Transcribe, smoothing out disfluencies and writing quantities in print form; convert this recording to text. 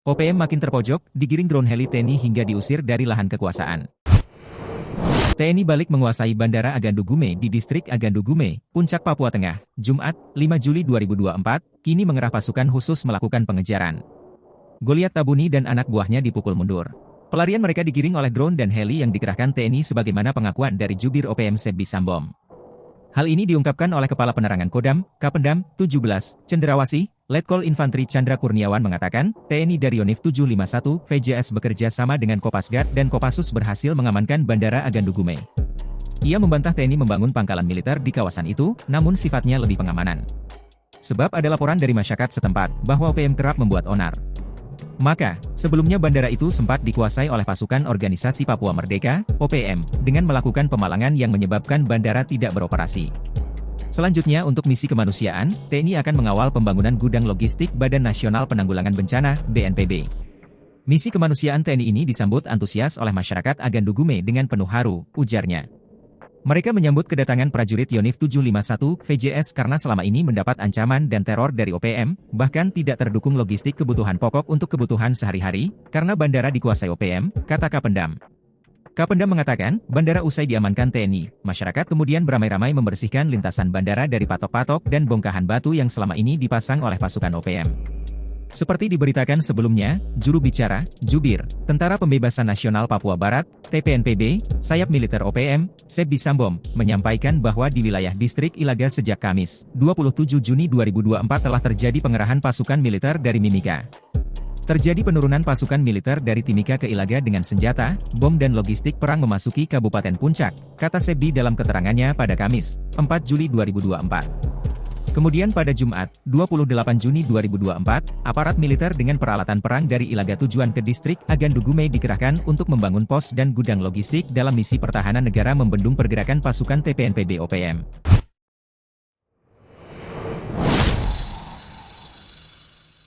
OPM makin terpojok, digiring drone heli TNI hingga diusir dari lahan kekuasaan. TNI balik menguasai Bandara Agandu Gume di Distrik Agandu Gume, Puncak Papua Tengah, Jumat, 5 Juli 2024, kini mengerah pasukan khusus melakukan pengejaran. Goliat Tabuni dan anak buahnya dipukul mundur. Pelarian mereka digiring oleh drone dan heli yang dikerahkan TNI sebagaimana pengakuan dari Jubir OPM Sebbi Sambom. Hal ini diungkapkan oleh Kepala Penerangan Kodam, Kapendam, 17, Cenderawasih, Letkol Infantri Chandra Kurniawan mengatakan, TNI dari Yonif 751, VJS bekerja sama dengan Kopasgat dan Kopassus berhasil mengamankan Bandara Agandu Gume. Ia membantah TNI membangun pangkalan militer di kawasan itu, namun sifatnya lebih pengamanan. Sebab ada laporan dari masyarakat setempat, bahwa OPM kerap membuat onar. Maka, sebelumnya bandara itu sempat dikuasai oleh pasukan Organisasi Papua Merdeka, OPM, dengan melakukan pemalangan yang menyebabkan bandara tidak beroperasi. Selanjutnya untuk misi kemanusiaan, TNI akan mengawal pembangunan gudang logistik Badan Nasional Penanggulangan Bencana, BNPB. Misi kemanusiaan TNI ini disambut antusias oleh masyarakat Agandu Gume dengan penuh haru, ujarnya. Mereka menyambut kedatangan prajurit Yonif 751 VJS karena selama ini mendapat ancaman dan teror dari OPM, bahkan tidak terdukung logistik kebutuhan pokok untuk kebutuhan sehari-hari, karena bandara dikuasai OPM, kata Kapendam. Kapendam mengatakan, bandara usai diamankan TNI, masyarakat kemudian beramai-ramai membersihkan lintasan bandara dari patok-patok dan bongkahan batu yang selama ini dipasang oleh pasukan OPM. Seperti diberitakan sebelumnya, juru bicara, Jubir, Tentara Pembebasan Nasional Papua Barat, TPNPB, sayap militer OPM, Sebbi Sambom, menyampaikan bahwa di wilayah distrik Ilaga sejak Kamis, 27 Juni 2024 telah terjadi pengerahan pasukan militer dari Mimika. Terjadi penurunan pasukan militer dari Timika ke Ilaga dengan senjata, bom dan logistik perang memasuki Kabupaten Puncak, kata Sebbi dalam keterangannya pada Kamis, 4 Juli 2024. Kemudian pada Jumat, 28 Juni 2024, aparat militer dengan peralatan perang dari Ilaga tujuan ke distrik Agandu Gume dikerahkan untuk membangun pos dan gudang logistik dalam misi pertahanan negara membendung pergerakan pasukan TPNPB OPM.